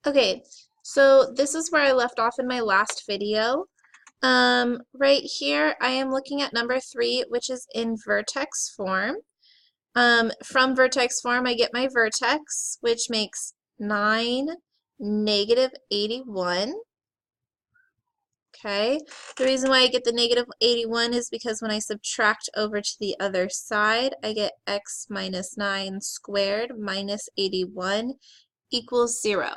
Okay, so this is where I left off in my last video. Right here, I am looking at number 3, which is in vertex form. From vertex form, I get my vertex, which makes 9, negative 81. Okay, the reason why I get the negative 81 is because when I subtract over to the other side, I get x minus 9 squared minus 81 equals 0.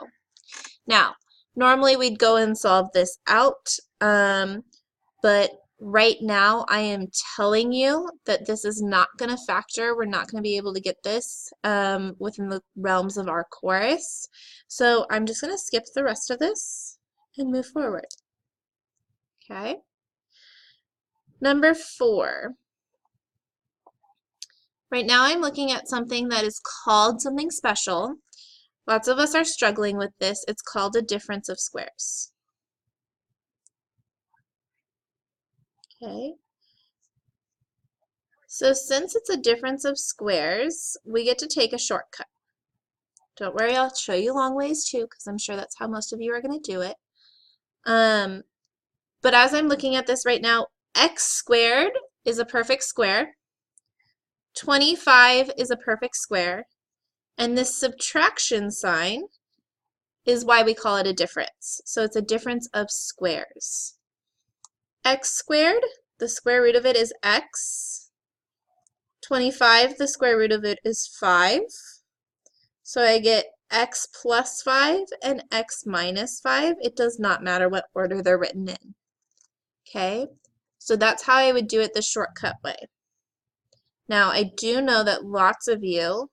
Now, normally we'd go and solve this out, but right now I am telling you that this is not going to factor. We're not going to be able to get this within the realms of our course. So I'm just going to skip the rest of this and move forward. Okay. Number 4. Right now I'm looking at something that is called something special. Lots of us are struggling with this. It's called a difference of squares. Okay. So since it's a difference of squares, we get to take a shortcut. Don't worry, I'll show you long ways too, because I'm sure that's how most of you are going to do it. But as I'm looking at this right now, x squared is a perfect square. 25 is a perfect square. And this subtraction sign is why we call it a difference. So it's a difference of squares. X squared, the square root of it is x. 25, the square root of it is 5. So I get x plus 5 and x minus 5. It does not matter what order they're written in. Okay, so that's how I would do it the shortcut way. Now, I do know that lots of you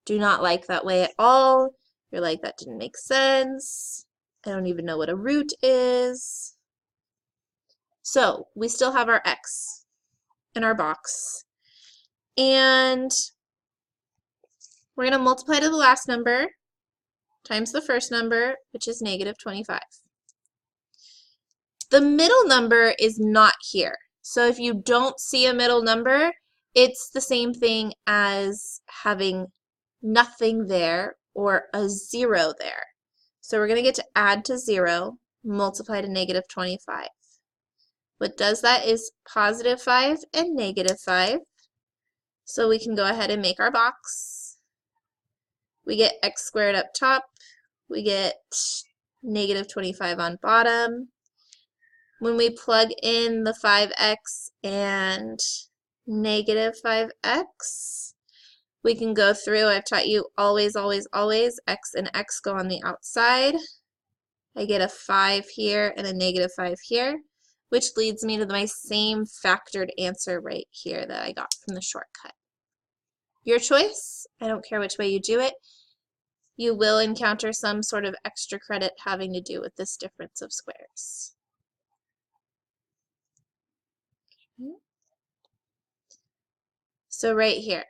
do not like that way at all. You're like, that didn't make sense. I don't even know what a root is. So we still have our x in our box. And we're going to multiply to the last number times the first number, which is negative 25. The middle number is not here. So if you don't see a middle number, it's the same thing as having nothing there or a 0 there. So we're going to get to add to 0, multiply to negative 25. What does that is positive 5 and negative 5. So we can go ahead and make our box. We get x squared up top. We get negative 25 on bottom. When we plug in the 5x and negative 5x, we can go through. I've taught you always, always, always, x and x go on the outside. I get a 5 here and a negative 5 here, which leads me to my same factored answer right here that I got from the shortcut. Your choice. I don't care which way you do it. You will encounter some sort of extra credit having to do with this difference of squares. So right here,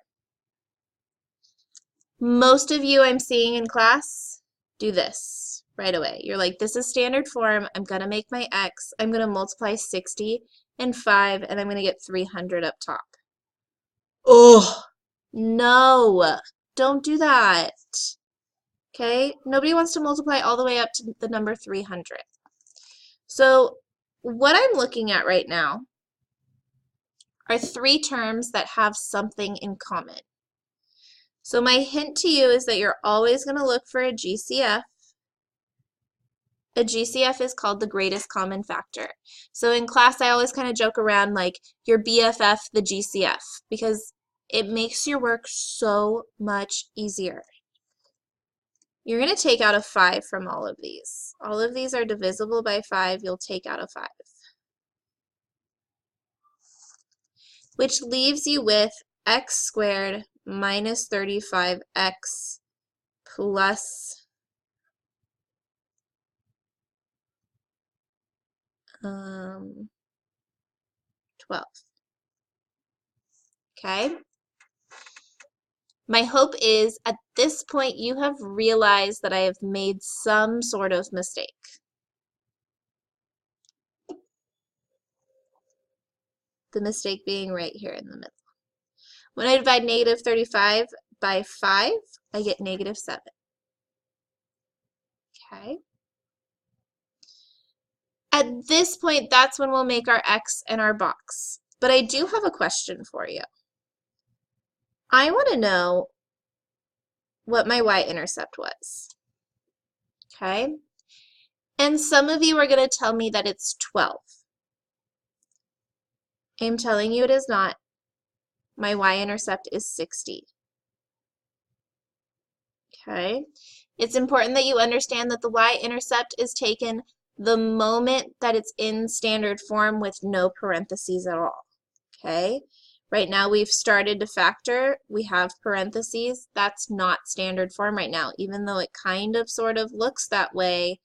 most of you I'm seeing in class do this right away. You're like, this is standard form. I'm going to make my x. I'm going to multiply 60 and 5, and I'm going to get 300 up top. Oh, no, don't do that. Okay, nobody wants to multiply all the way up to the number 300. So what I'm looking at right now are 3 terms that have something in common. So my hint to you is that you're always going to look for a GCF. A GCF is called the greatest common factor. So in class, I always kind of joke around like your BFF, the GCF, because it makes your work so much easier. You're going to take out a 5 from all of these. All of these are divisible by 5. You'll take out a 5. Which leaves you with x squared minus 35x plus 12. Okay? My hope is at this point you have realized that I have made some sort of mistake. The mistake being right here in the middle. When I divide negative 35 by 5, I get negative 7. Okay. At this point, that's when we'll make our X and our box. But I do have a question for you. I want to know what my y-intercept was. Okay? And some of you are going to tell me that it's 12. I'm telling you it is not. My y-intercept is 60. Okay? It's important that you understand that the y-intercept is taken the moment that it's in standard form with no parentheses at all. Okay? Right now we've started to factor. We have parentheses. That's not standard form right now. Even though it kind of sort of looks that way,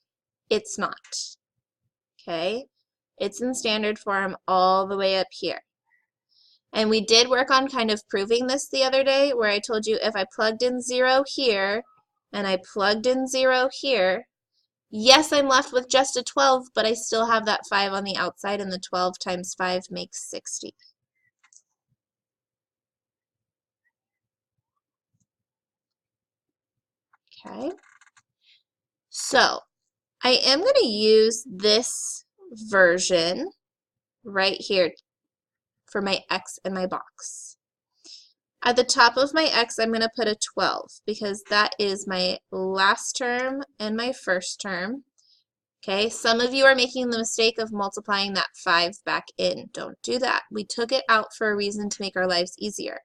it's not. Okay? It's in standard form all the way up here. And we did work on kind of proving this the other day, where I told you if I plugged in 0 here and I plugged in 0 here, yes, I'm left with just a 12, but I still have that 5 on the outside, and the 12 times 5 makes 60. Okay. So I am going to use this version right here for my X in my box. At the top of my X, I'm going to put a 12 because that is my last term and my first term. Okay, some of you are making the mistake of multiplying that 5 back in. Don't do that. We took it out for a reason to make our lives easier.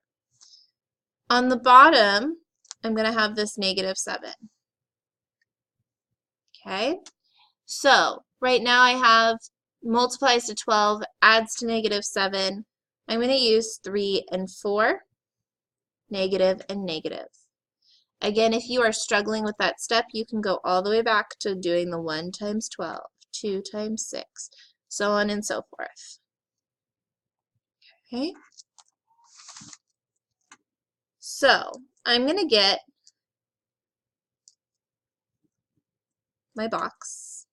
On the bottom, I'm going to have this -7. Okay, so right now I have multiplies to 12, adds to -7. I'm going to use 3 and 4, negative and negative. Again, if you are struggling with that step, you can go all the way back to doing the 1 times 12, 2 times 6, so on and so forth. Okay? So I'm going to get my box.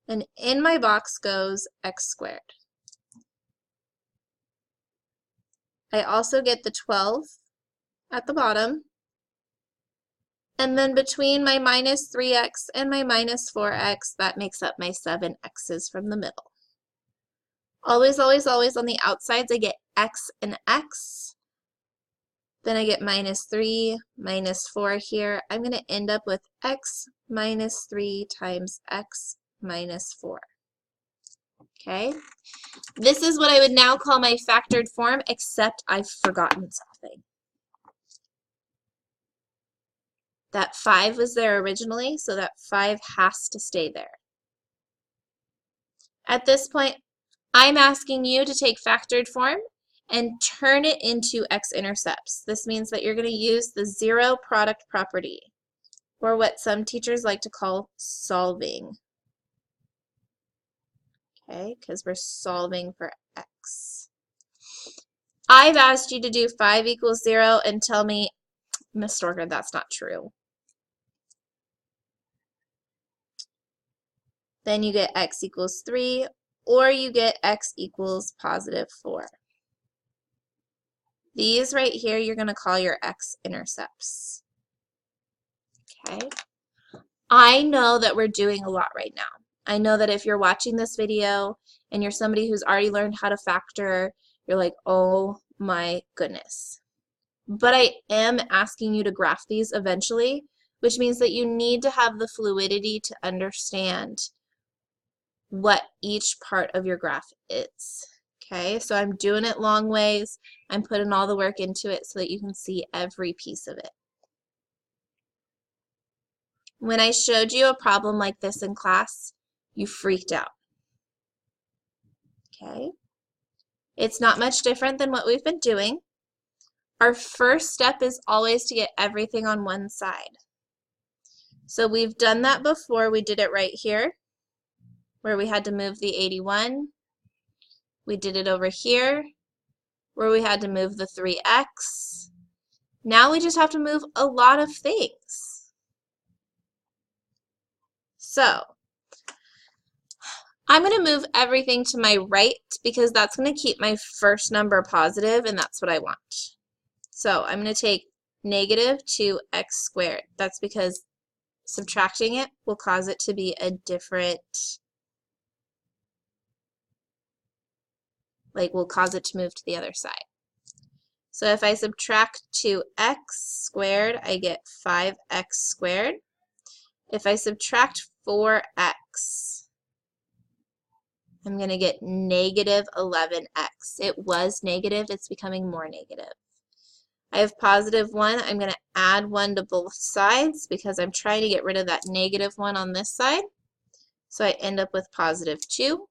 And in my box goes x squared. I also get the 12 at the bottom. And then between my -3x and my -4x, that makes up my 7 x's from the middle. Always, always, always on the outsides, I get x and x. Then I get -3, -4 here. I'm going to end up with x minus 3 times x minus 4. Okay? This is what I would now call my factored form, except I've forgotten something. That 5 was there originally, so that 5 has to stay there. At this point, I'm asking you to take factored form and turn it into x-intercepts. This means that you're going to use the zero product property, or what some teachers like to call solving. Okay, because we're solving for x. I've asked you to do 5 equals 0 and tell me, Miss Storker, that's not true. Then you get x equals 3, or you get x equals +4. These right here, you're going to call your x-intercepts. Okay? I know that we're doing a lot right now. I know that if you're watching this video and you're somebody who's already learned how to factor, you're like, oh my goodness. But I am asking you to graph these eventually, which means that you need to have the fluidity to understand what each part of your graph is. Okay, so I'm doing it long ways. I'm putting all the work into it so that you can see every piece of it. When I showed you a problem like this in class, you freaked out. Okay, it's not much different than what we've been doing. Our first step is always to get everything on one side. So we've done that before. We did it right here, where we had to move the 81. We did it over here, where we had to move the 3x. Now we just have to move a lot of things. So I'm going to move everything to my right because that's going to keep my first number positive, and that's what I want. So I'm going to take negative 2x squared. That's because subtracting it will cause it to be a different, will cause it to move to the other side. So if I subtract 2x squared, I get 5x squared. If I subtract 4x, I'm going to get negative 11x. It was negative, it's becoming more negative. I have positive 1. I'm going to add 1 to both sides because I'm trying to get rid of that negative 1 on this side. So I end up with positive 2.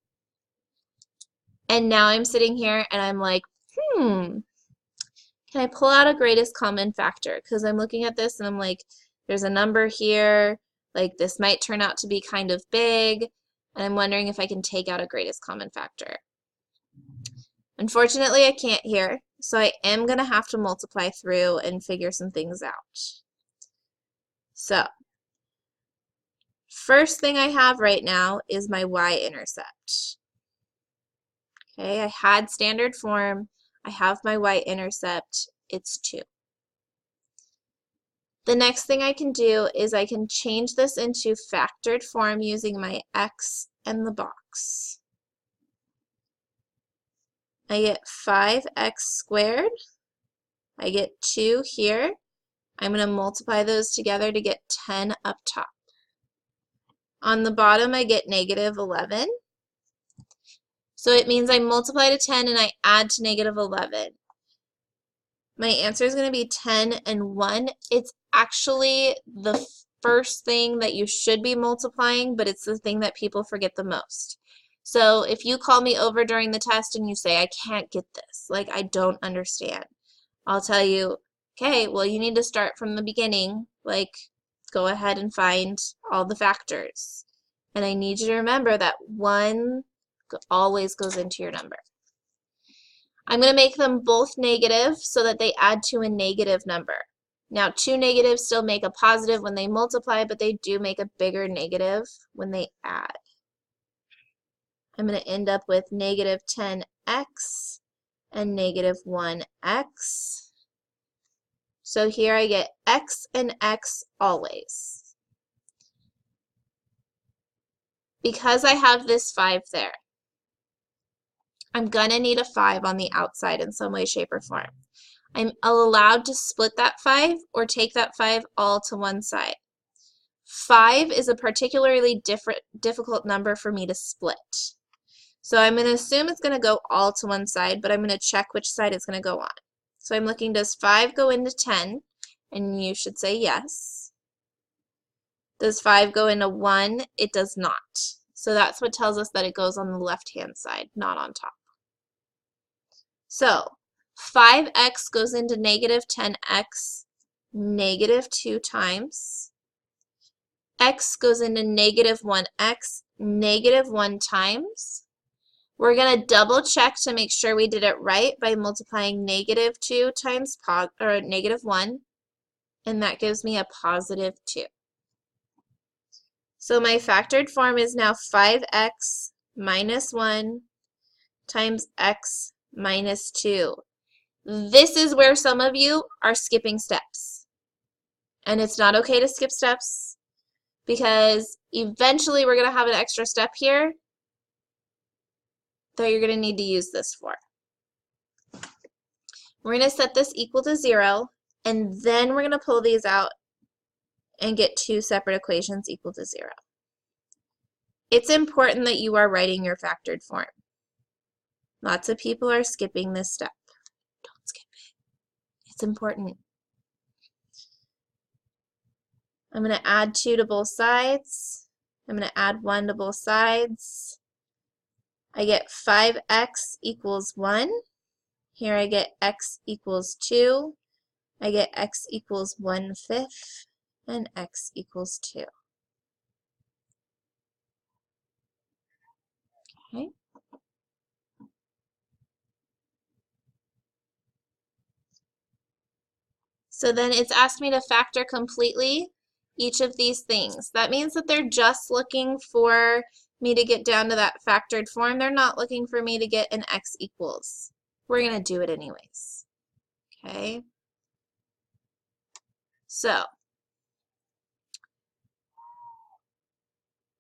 And now I'm sitting here and I'm like, can I pull out a greatest common factor? Because I'm looking at this and I'm like, there's a number here. Like, this might turn out to be kind of big. And I'm wondering if I can take out a greatest common factor. Unfortunately, I can't here. So I am going to have to multiply through and figure some things out. So, first thing I have right now is my y-intercept. Okay, I had standard form. I have my y-intercept. It's 2. The next thing I can do is I can change this into factored form using my x and the box. I get 5x squared. I get 2 here. I'm going to multiply those together to get 10 up top. On the bottom, I get negative 11. So it means I multiply to 10 and I add to negative 11. My answer is going to be 10 and 1. It's actually the first thing that you should be multiplying, but it's the thing that people forget the most. So if you call me over during the test and you say, I can't get this, like I don't understand, I'll tell you, okay, well you need to start from the beginning, like go ahead and find all the factors. And I need you to remember that 1 always goes into your number. I'm going to make them both negative so that they add to a negative number. Now, 2 negatives still make a positive when they multiply, but they do make a bigger negative when they add. I'm going to end up with negative 10x and negative 1x. So here I get x and x always. Because I have this 5 there, I'm going to need a 5 on the outside in some way, shape, or form. I'm allowed to split that 5 or take that 5 all to one side. 5 is a particularly difficult number for me to split. So I'm going to assume it's going to go all to one side, but I'm going to check which side it's going to go on. So I'm looking, does 5 go into 10? And you should say yes. Does 5 go into 1? It does not. So that's what tells us that it goes on the left-hand side, not on top. So 5x goes into negative 10x negative 2 times. X goes into negative 1x negative 1 times. We're going to double check to make sure we did it right by multiplying negative 2 times negative 1, and that gives me a positive 2. So my factored form is now 5x minus 1 times x minus 2. This is where some of you are skipping steps. And it's not okay to skip steps because eventually we're going to have an extra step here that you're going to need to use this for. We're going to set this equal to 0, and then we're going to pull these out and get 2 separate equations equal to 0. It's important that you are writing your factored form. Lots of people are skipping this step. Don't skip it. It's important. I'm going to add 2 to both sides. I'm going to add 1 to both sides. I get 5x equals 1. Here I get x equals 2. I get x equals 1/5 and x equals 2. Okay. So then it's asked me to factor completely each of these things. That means that they're just looking for me to get down to that factored form. They're not looking for me to get an x equals. We're going to do it anyways. Okay. So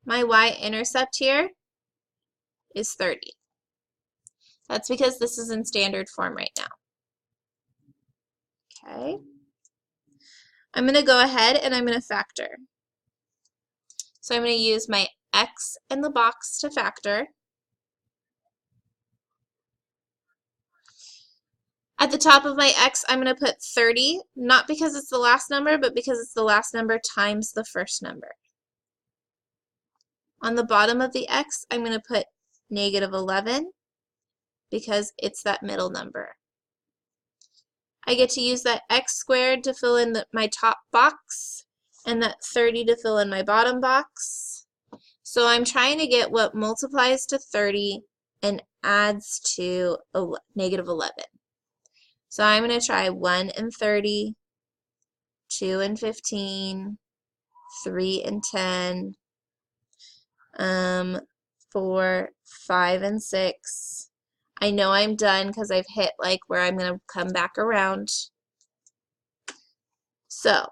my y-intercept here is 30. That's because this is in standard form right now. Okay. I'm going to go ahead and I'm going to factor. So I'm going to use my x in the box to factor. At the top of my x, I'm going to put 30, not because it's the last number, but because it's the last number times the first number. On the bottom of the x, I'm going to put negative 11 because it's that middle number. I get to use that x squared to fill in my top box and that 30 to fill in my bottom box. So I'm trying to get what multiplies to 30 and adds to negative 11. So I'm going to try 1 and 30, 2 and 15, 3 and 10, 4, 5 and 6. I know I'm done because I've hit like where I'm going to come back around. So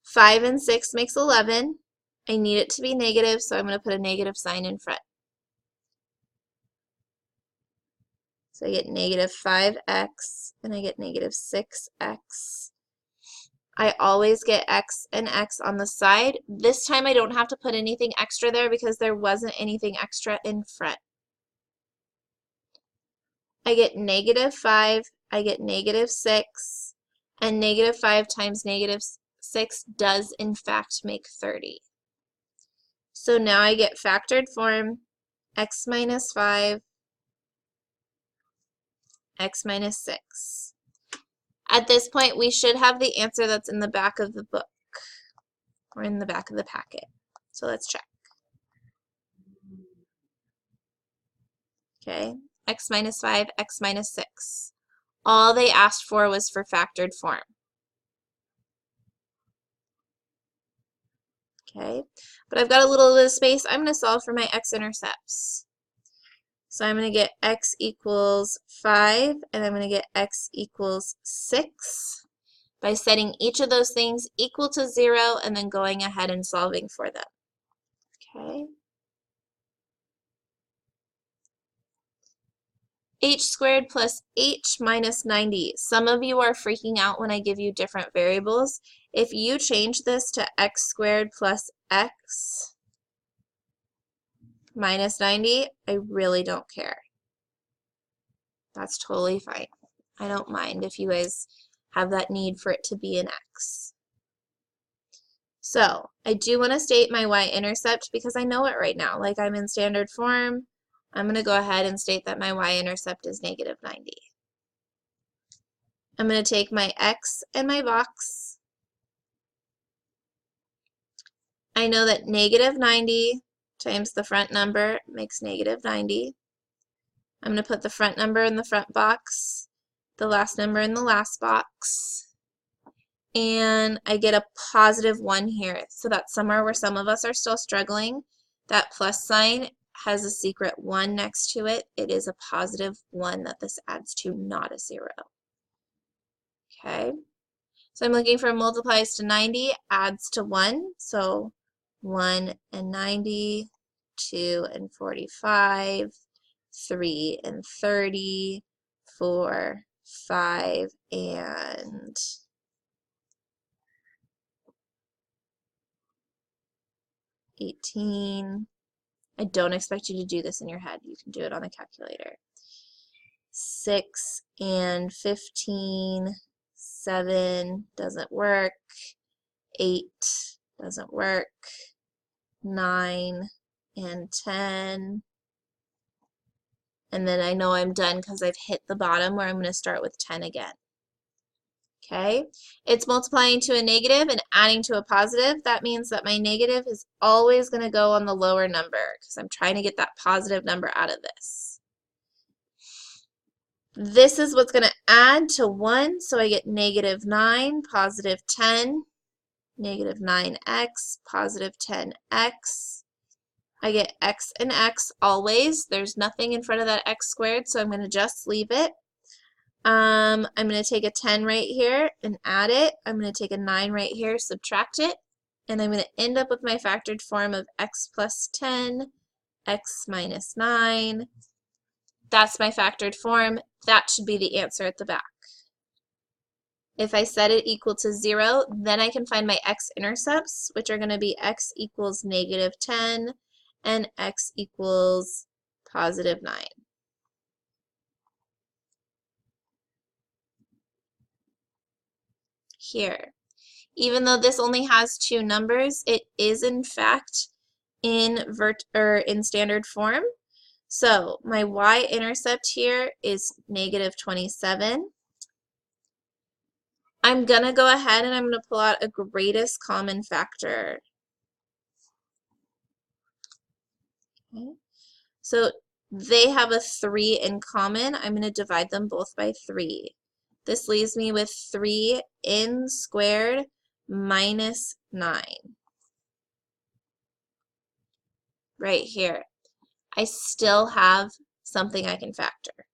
5 and 6 makes 11. I need it to be negative, so I'm going to put a negative sign in front. So I get negative 5x and I get negative 6x. I always get x and x on the side. This time I don't have to put anything extra there because there wasn't anything extra in front. I get negative 5, I get negative 6, and negative 5 times negative 6 does in fact make 30. So now I get factored form x minus 5, x minus 6. At this point, we should have the answer that's in the back of the book or in the back of the packet. So let's check. Okay, x minus 5, x minus 6. All they asked for was for factored form. Okay, but I've got a little bit of space. I'm going to solve for my x-intercepts. So I'm going to get x equals 5, and I'm going to get x equals 6 by setting each of those things equal to 0 and then going ahead and solving for them. Okay. H squared plus h minus 90. Some of you are freaking out when I give you different variables. If you change this to x squared plus x minus 90, I really don't care. That's totally fine. I don't mind if you guys have that need for it to be an x. So I do want to state my y-intercept because I know it right now. Like I'm in standard form. I'm going to go ahead and state that my y-intercept is negative 90. I'm going to take my x in my box. I know that negative 90 times the front number makes negative 90. I'm going to put the front number in the front box, the last number in the last box, and I get a positive 1 here. So that's somewhere where some of us are still struggling. That plus sign has a secret 1 next to it. It is a positive 1 that this adds to, not a 0. Okay, so I'm looking for multiplies to 90, adds to 1. So 1 and 90, 2 and 45, 3 and 30, 4, 5, and 18. I don't expect you to do this in your head. You can do it on a calculator. 6 and 15, 7 doesn't work, 8 doesn't work, 9 and 10. And then I know I'm done because I've hit the bottom where I'm going to start with 10 again. Okay, it's multiplying to a negative and adding to a positive. That means that my negative is always going to go on the lower number because I'm trying to get that positive number out of this. This is what's going to add to 1, so I get negative 9, positive 10, negative 9x, positive 10x. I get x and x always. There's nothing in front of that x squared, so I'm going to just leave it. I'm going to take a 10 right here and add it. I'm going to take a 9 right here, subtract it, and I'm going to end up with my factored form of x plus 10, x minus 9. That's my factored form. That should be the answer at the back. If I set it equal to 0, then I can find my x-intercepts, which are going to be x equals negative 10 and x equals positive 9. Here, even though this only has 2 numbers, it is in fact in standard form. So my y-intercept here is negative 27. I'm going to go ahead and I'm going to pull out a greatest common factor. Okay. So they have a 3 in common. I'm going to divide them both by 3. This leaves me with 3n squared minus 9. Right here. I still have something I can factor.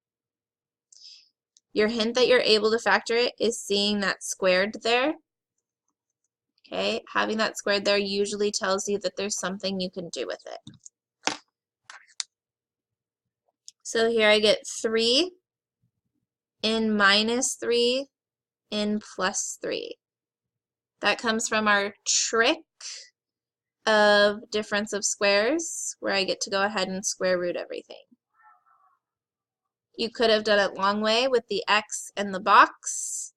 Your hint that you're able to factor it is seeing that squared there. Okay, having that squared there usually tells you that there's something you can do with it. So here I get 3 in minus 3 in plus 3. That comes from our trick of difference of squares, where I get to go ahead and square root everything. You could have done it long way with the x and the box.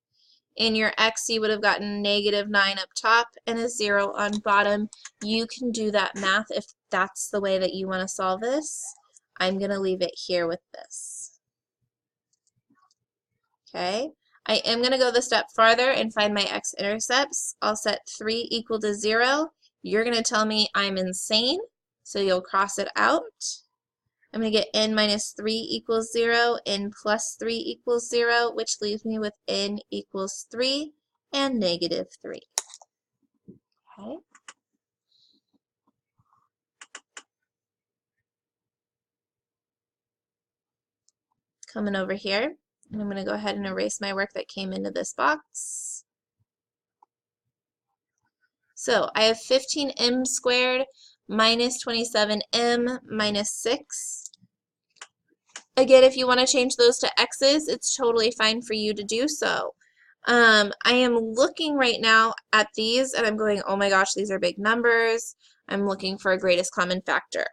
In your x, you would have gotten negative 9 up top and a 0 on bottom. You can do that math if that's the way that you want to solve this. I'm going to leave it here with this. Okay, I am going to go the step farther and find my x-intercepts. I'll set 3 equal to 0. You're going to tell me I'm insane, so you'll cross it out. I'm going to get n minus 3 equals 0, n plus 3 equals 0, which leaves me with n equals 3 and negative 3. Okay. Coming over here, and I'm going to go ahead and erase my work that came into this box. So I have 15m squared minus 27m minus 6. Again, if you want to change those to x's, it's totally fine for you to do so. I am looking right now at these and I'm going, oh my gosh, these are big numbers. I'm looking for a greatest common factor.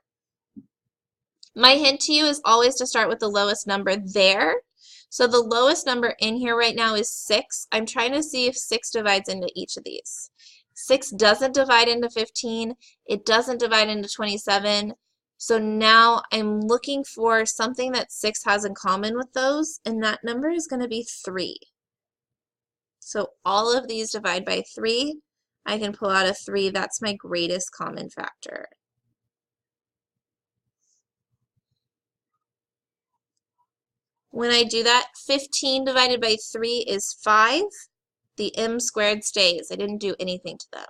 My hint to you is always to start with the lowest number there. So the lowest number in here right now is 6. I'm trying to see if 6 divides into each of these. 6 doesn't divide into 15. It doesn't divide into 27. So now I'm looking for something that 6 has in common with those, and that number is going to be 3. So all of these divide by 3. I can pull out a 3. That's my greatest common factor. When I do that, 15 divided by 3 is 5. The m squared stays. I didn't do anything to that.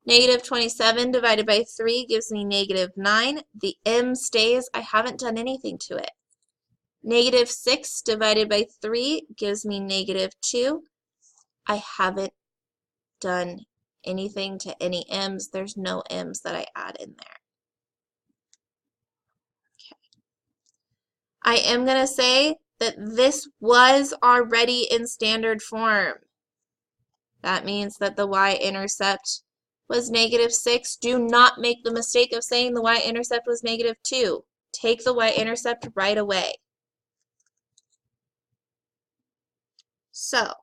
Negative 27 divided by 3 gives me negative 9. The m stays. I haven't done anything to it. Negative 6 divided by 3 gives me negative 2. I haven't done anything to any m's. There's no m's that I add in there. Okay. I am going to say that this was already in standard form. That means that the y-intercept was negative 6. Do not make the mistake of saying the y-intercept was negative 2. Take the y-intercept right away. So,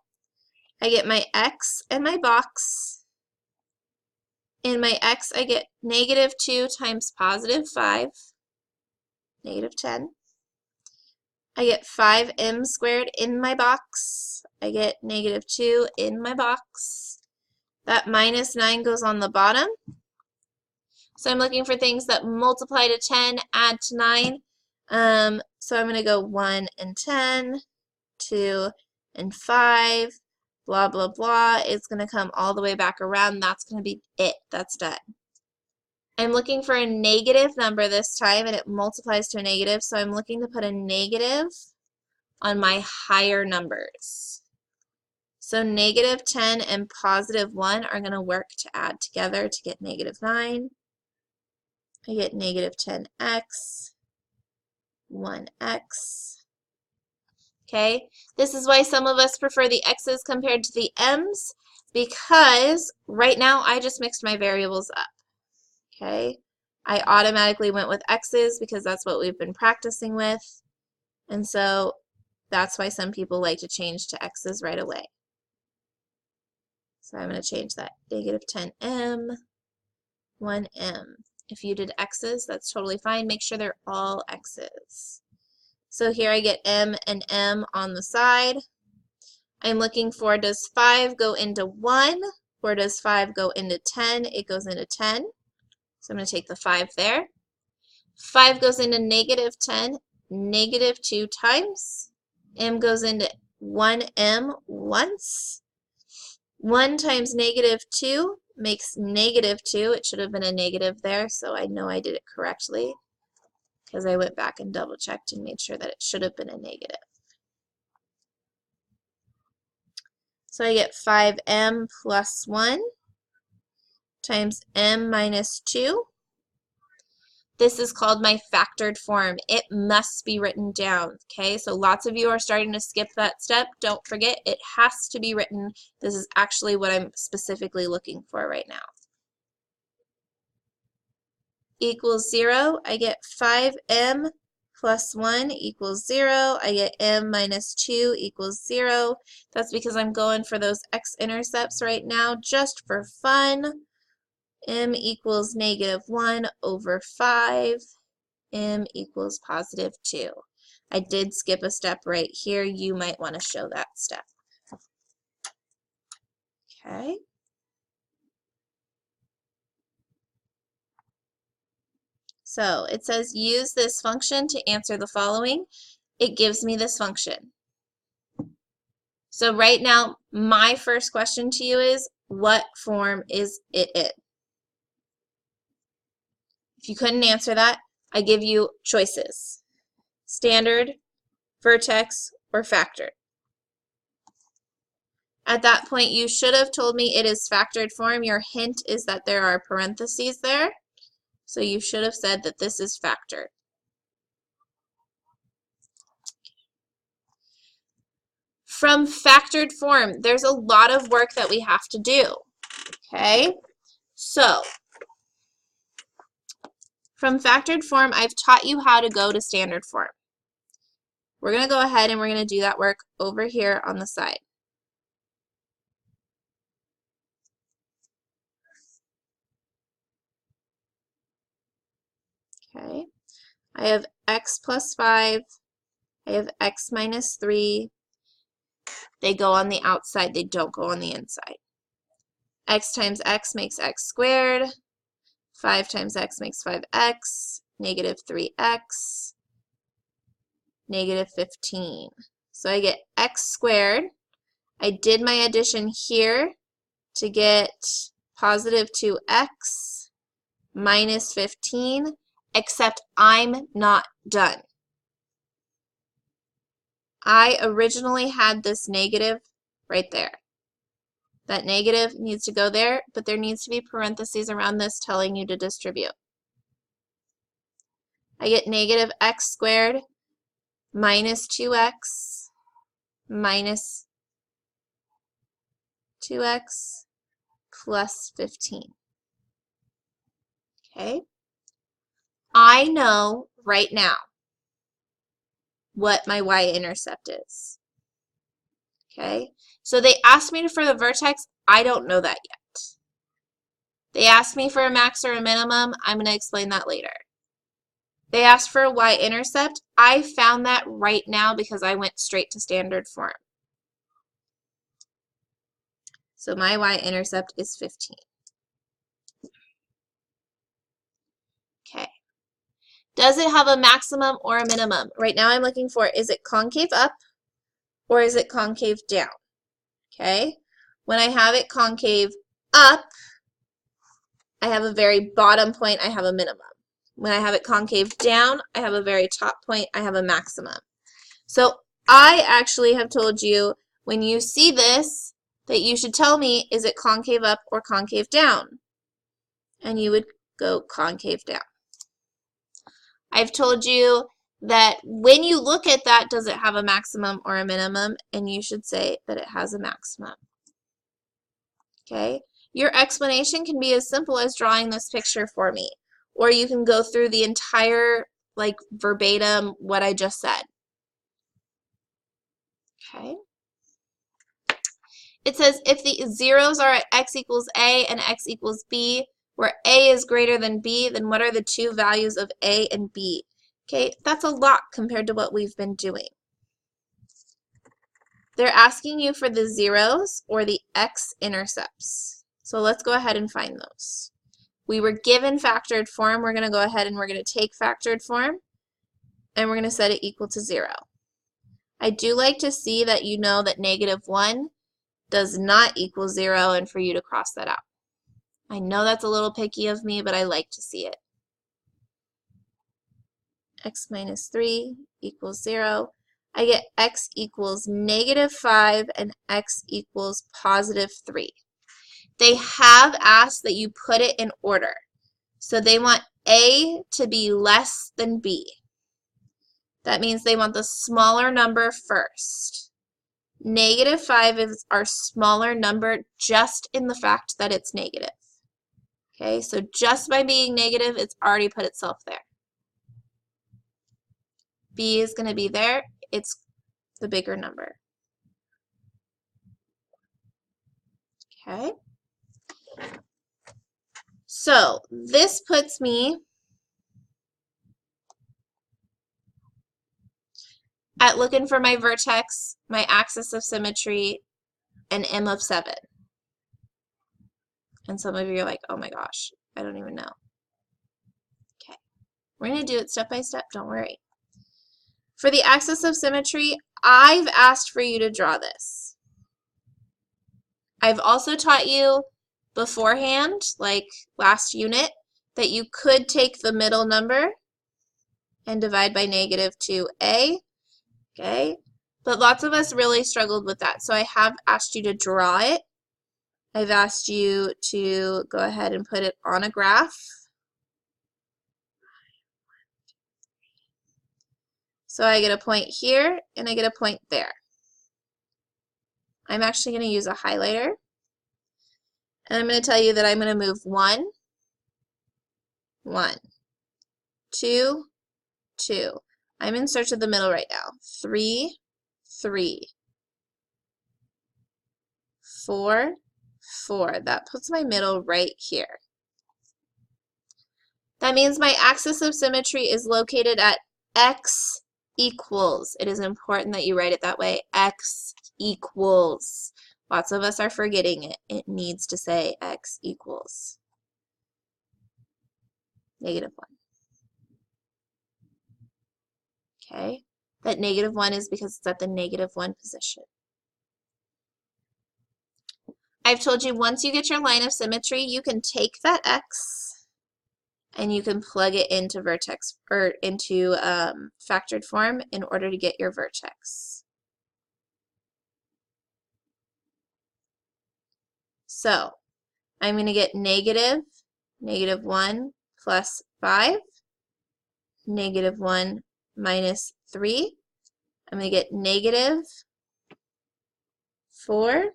I get my x and my box. In my x, I get negative 2 times positive 5, negative 10. I get 5m squared in my box. I get negative 2 in my box. That minus 9 goes on the bottom. So I'm looking for things that multiply to 10, add to 9. So I'm going to go 1 and 10, 2 and 5, blah, blah, blah. It's going to come all the way back around. That's going to be it. That's done. I'm looking for a negative number this time, and it multiplies to a negative. So I'm looking to put a negative on my higher numbers. So negative 10 and positive 1 are going to work to add together to get negative 9. I get negative 10x, 1x. Okay, this is why some of us prefer the x's compared to the m's, because right now I just mixed my variables up. Okay, I automatically went with x's because that's what we've been practicing with, and so that's why some people like to change to x's right away. So I'm going to change that. Negative 10m, 1m. If you did x's, that's totally fine. Make sure they're all x's. So here I get m and m on the side. I'm looking for, does 5 go into 1 or does 5 go into 10? It goes into 10. So I'm going to take the 5 there. 5 goes into negative 10, negative 2 times. M goes into 1m once. 1 times negative 2 makes negative 2. It should have been a negative there, so I know I did it correctly because I went back and double checked and made sure that it should have been a negative. So I get 5m plus 1 times m minus 2. This is called my factored form. It must be written down, okay? So lots of you are starting to skip that step. Don't forget, it has to be written. This is actually what I'm specifically looking for right now. Equals 0. I get 5m plus 1 equals 0. I get m minus 2 equals 0. That's because I'm going for those x-intercepts right now just for fun. M equals negative 1 over 5. M equals positive 2. I did skip a step right here. You might want to show that step. Okay. So it says use this function to answer the following. It gives me this function. So right now, my first question to you is, what form is it in? If you couldn't answer that, I give you choices. Standard, vertex, or factored. At that point, you should have told me it is factored form. Your hint is that there are parentheses there. So you should have said that this is factored. From factored form, there's a lot of work that we have to do. Okay? So, from factored form, I've taught you how to go to standard form. We're going to go ahead and we're going to do that work over here on the side. Okay? I have x plus 5. I have x minus 3. They go on the outside. They don't go on the inside. X times x makes x squared. 5 times x makes 5x. Negative 3x. Negative 15. So I get x squared. I did my addition here to get positive 2x minus 15, except I'm not done. I originally had this negative right there. That negative needs to go there, but there needs to be parentheses around this telling you to distribute. I get negative x squared minus 2x minus 2x plus 15. Okay? I know right now what my y-intercept is. Okay? So they asked me for the vertex. I don't know that yet. They asked me for a max or a minimum. I'm going to explain that later. They asked for a y-intercept. I found that right now because I went straight to standard form. So my y-intercept is 15. Okay. Does it have a maximum or a minimum? Right now I'm looking for, is it concave up or is it concave down? Okay. When I have it concave up, I have a very bottom point, I have a minimum. When I have it concave down, I have a very top point, I have a maximum. So I actually have told you when you see this that you should tell me, is it concave up or concave down? And you would go concave down. I've told you that when you look at that, does it have a maximum or a minimum? And you should say that it has a maximum. Okay? Your explanation can be as simple as drawing this picture for me. Or you can go through the entire, like, verbatim what I just said. Okay? It says if the zeros are at x equals a and x equals b, where a is greater than b, then what are the two values of a and b? Okay, that's a lot compared to what we've been doing. They're asking you for the zeros or the x-intercepts. So let's go ahead and find those. We were given factored form. We're going to go ahead and we're going to take factored form, and we're going to set it equal to 0. I do like to see that you know that -1 does not equal 0 and for you to cross that out. I know that's a little picky of me, but I like to see it. X minus 3 equals 0. I get x equals -5 and x equals +3. They have asked that you put it in order. So they want A to be less than B. That means they want the smaller number first. -5 is our smaller number just in the fact that it's negative. Okay, so just by being negative, it's already put itself there. B is going to be there. It's the bigger number. Okay. So this puts me at looking for my vertex, my axis of symmetry, and M of 7. And some of you are like, oh my gosh, I don't even know. Okay. We're going to do it step by step. Don't worry. For the axis of symmetry, I've asked for you to draw this. I've also taught you beforehand, like last unit, that you could take the middle number and divide by -2a. Okay? But lots of us really struggled with that. So I have asked you to draw it. I've asked you to go ahead and put it on a graph. So I get a point here, and I get a point there. I'm actually going to use a highlighter. And I'm going to tell you that I'm going to move 1, 1, 2, 2. I'm in search of the middle right now. 3, 3, 4, 4. That puts my middle right here. That means my axis of symmetry is located at x equals. It is important that you write it that way. X equals. Lots of us are forgetting it. It needs to say x equals -1. Okay? That -1 is because it's at the -1 position. I've told you once you get your line of symmetry, you can take that x and you can plug it into vertex or into factored form in order to get your vertex. So I'm going to get -1 plus 5, -1 minus 3. I'm going to get -4,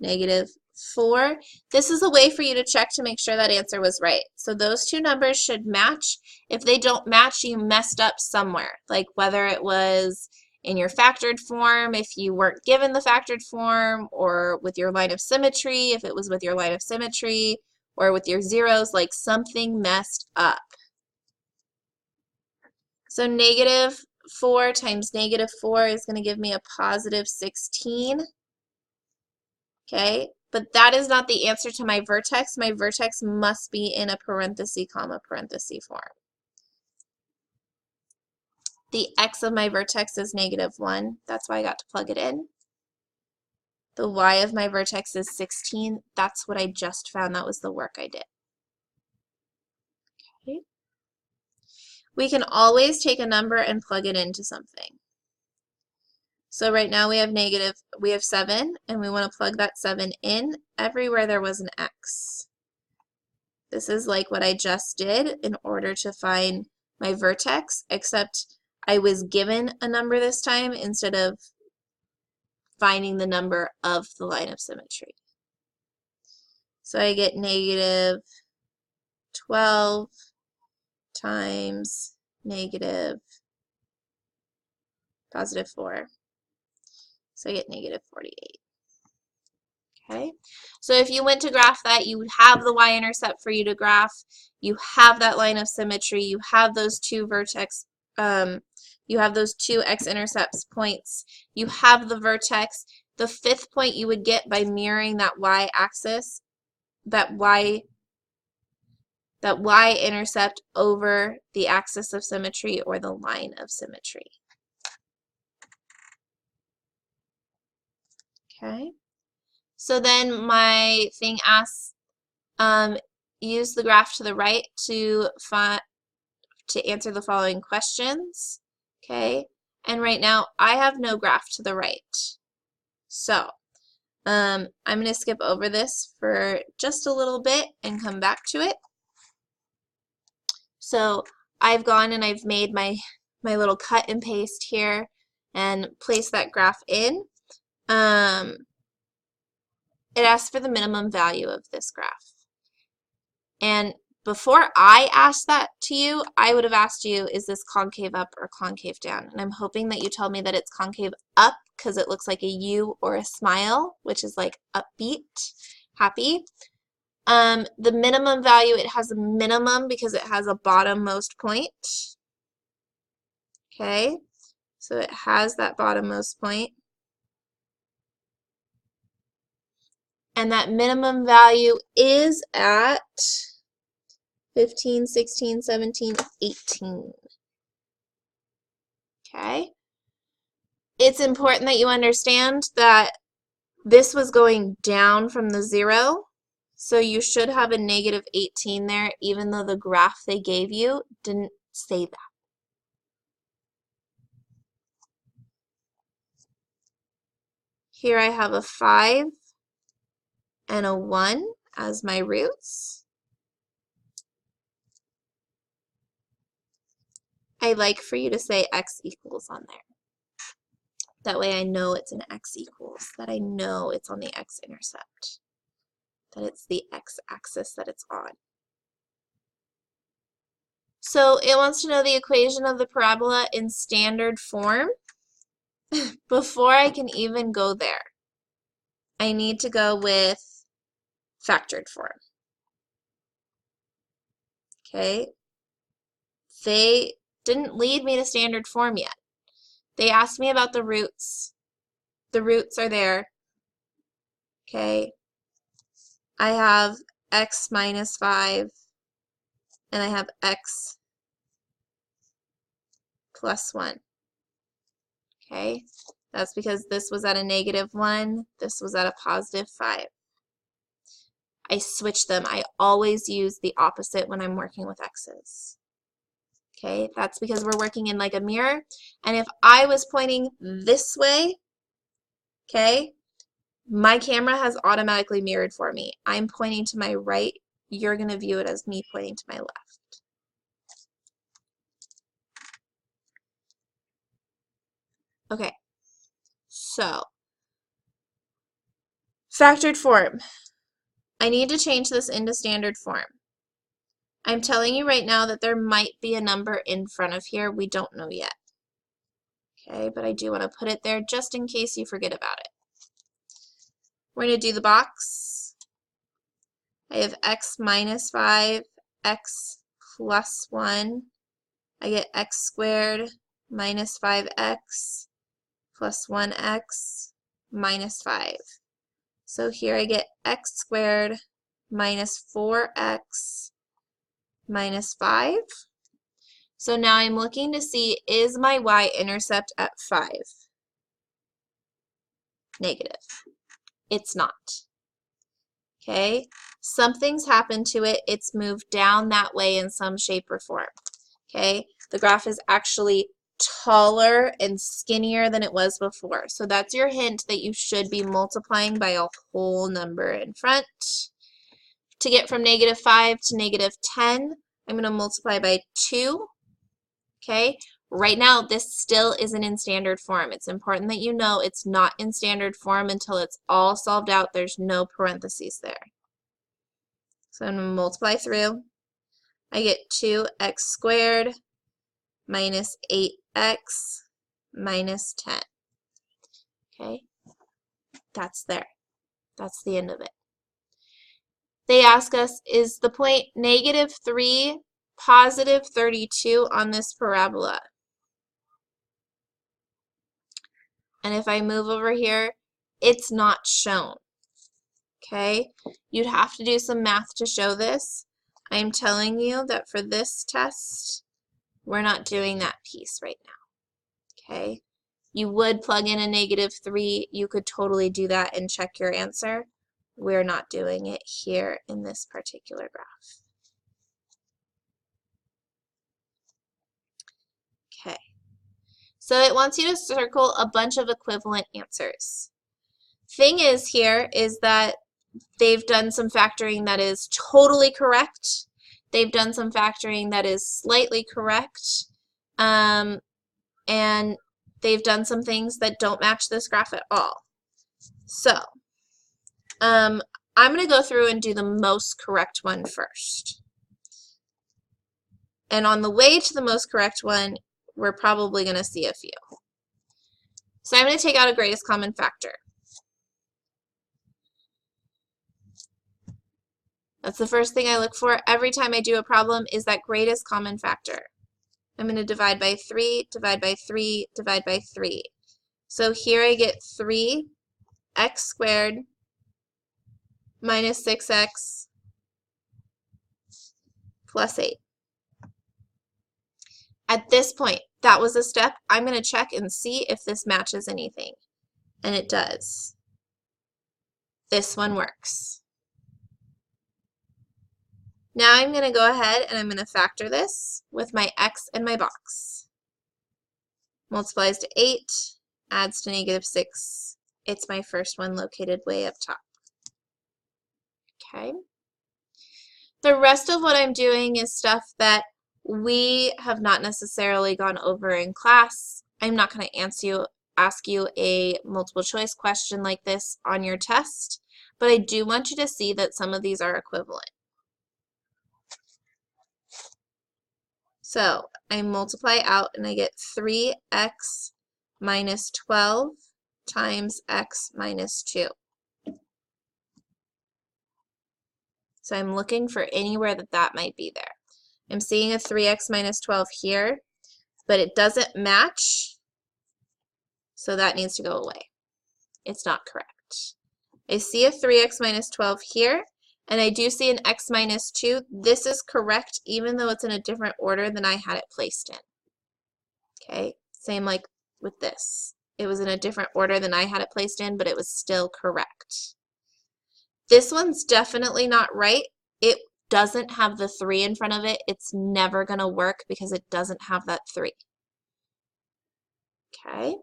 -4. This is a way for you to check to make sure that answer was right. So those two numbers should match. If they don't match, you messed up somewhere, like whether it was in your factored form, if you weren't given the factored form, or with your line of symmetry, if it was with your line of symmetry, or with your zeros, like something messed up. So -4 times -4 is going to give me a +16. Okay, but that is not the answer to my vertex. My vertex must be in a parenthesis, comma, parenthesis form. The x of my vertex is -1. That's why I got to plug it in. The y of my vertex is 16. That's what I just found. That was the work I did. Okay. We can always take a number and plug it into something. So right now we have 7, and we want to plug that 7 in everywhere there was an x. This is like what I just did in order to find my vertex, except I was given a number this time instead of finding the number of the line of symmetry. So I get negative 12 times negative positive 4. So I get negative 48. Okay, so if you went to graph that, you would have the y-intercept for you to graph. You have that line of symmetry. You have those two vertex. You have those two x-intercepts points. You have the vertex. The fifth point you would get by mirroring that y-axis, that y-intercept over the axis of symmetry or the line of symmetry. Okay. So then my thing asks, use the graph to the right to answer the following questions. Okay, and right now I have no graph to the right. So I'm going to skip over this for just a little bit and come back to it. So I've gone and I've made my little cut and paste here and placed that graph in. It asks for the minimum value of this graph. And before I asked that to you, I would have asked you, is this concave up or concave down? And I'm hoping that you tell me that it's concave up because it looks like a U or a smile, which is like upbeat, happy. The minimum value, it has a minimum because it has a bottommost point. Okay, so it has that bottommost point. And that minimum value is at 15, 16, 17, 18. Okay? It's important that you understand that this was going down from the 0, so you should have a negative 18 there, even though the graph they gave you didn't say that. Here I have a 5 and a 1 as my roots. I like for you to say x equals on there. That way I know it's an x equals, that I know it's on the x-intercept, that it's the x-axis that it's on. So it wants to know the equation of the parabola in standard form. Before I can even go there, I need to go with factored form. Okay? They didn't lead me to standard form yet. They asked me about the roots. The roots are there. Okay? I have x minus 5, and I have x plus 1. Okay? That's because this was at a negative 1, this was at a positive 5. I switch them. I always use the opposite when I'm working with x's. Okay, that's because we're working in like a mirror. And if I was pointing this way, okay, my camera has automatically mirrored for me. I'm pointing to my right. You're going to view it as me pointing to my left. Okay, so factored form. I need to change this into standard form. I'm telling you right now that there might be a number in front of here. We don't know yet. Okay, but I do want to put it there just in case you forget about it. We're going to do the box. I have x minus 5, x plus 1. I get x squared minus 5x plus 1x minus 5. So here I get x squared minus 4x minus 5. So now I'm looking to see, is my y-intercept at 5? Negative. It's not. Okay? Something's happened to it. It's moved down that way in some shape or form. Okay? The graph is actually taller and skinnier than it was before. So that's your hint that you should be multiplying by a whole number in front. To get from -5 to -10, I'm going to multiply by 2. Okay? Right now, this still isn't in standard form. It's important that you know it's not in standard form until it's all solved out. There's no parentheses there. So I'm going to multiply through. I get 2x squared minus 8x minus 10. Okay? That's there. That's the end of it. They ask us, is the point -3, +32 on this parabola? And if I move over here, it's not shown. Okay? You'd have to do some math to show this. I'm telling you that for this test, we're not doing that piece right now. Okay? You would plug in a -3. You could totally do that and check your answer. We're not doing it here in this particular graph. Okay. So it wants you to circle a bunch of equivalent answers. Thing is here is that they've done some factoring that is totally correct. They've done some factoring that is slightly correct. And they've done some things that don't match this graph at all. So I'm going to go through and do the most correct one first. And on the way to the most correct one, we're probably going to see a few. So I'm going to take out a greatest common factor. That's the first thing I look for every time I do a problem, is that greatest common factor. I'm going to divide by 3, divide by 3, divide by 3. So here I get 3x squared minus 6x plus 8. At this point, that was a step. I'm going to check and see if this matches anything. And it does. This one works. Now I'm going to go ahead and I'm going to factor this with my x in my box. Multiplies to 8, adds to -6. It's my first one located way up top. Okay. The rest of what I'm doing is stuff that we have not necessarily gone over in class. I'm not going to ask you a multiple choice question like this on your test, but I do want you to see that some of these are equivalent. So I multiply out and I get 3x minus 12 times x minus 2. So I'm looking for anywhere that might be there. I'm seeing a 3x minus 12 here, but it doesn't match, so that needs to go away. It's not correct. I see a 3x minus 12 here, and I do see an x minus 2. This is correct even though it's in a different order than I had it placed in. Okay, same like with this. It was in a different order than I had it placed in, but it was still correct. This one's definitely not right. It doesn't have the 3 in front of it. It's never going to work because it doesn't have that 3. Okay.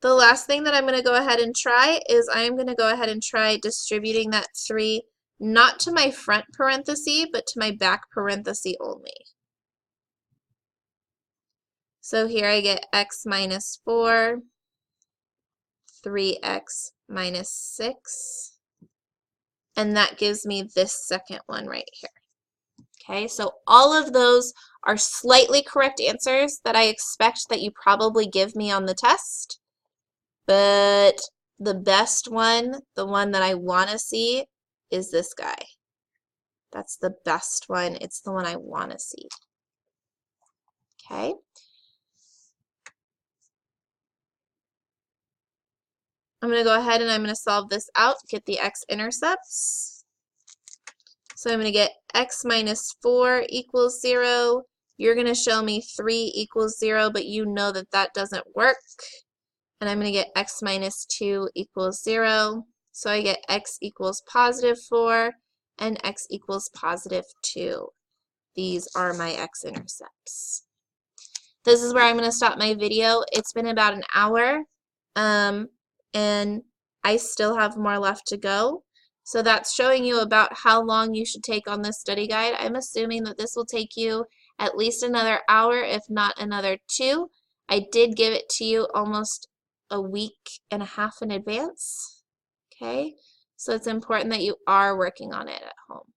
The last thing that I'm going to go ahead and try is I'm going to go ahead and try distributing that 3 not to my front parenthesis, but to my back parenthesis only. So here I get x minus 4, 3x minus 6, and that gives me this second one right here. Okay, so all of those are slightly correct answers that I expect that you probably give me on the test. But the best one, the one that I want to see, is this guy. That's the best one. It's the one I want to see. Okay. I'm going to go ahead and I'm going to solve this out, get the x-intercepts. So I'm going to get x minus 4 equals 0. You're going to show me 3 equals 0, but you know that that doesn't work. And I'm going to get x minus 2 equals 0. So I get x equals positive 4 and x equals positive 2. these are my x-intercepts. This is where I'm going to stop my video. It's been about an hour, and I still have more left to go. So that's showing you about how long you should take on this study guide. I'm assuming that this will take you at least another hour, if not another 2. I did give it to you almost a week and a half in advance. Okay, so it's important that you are working on it at home.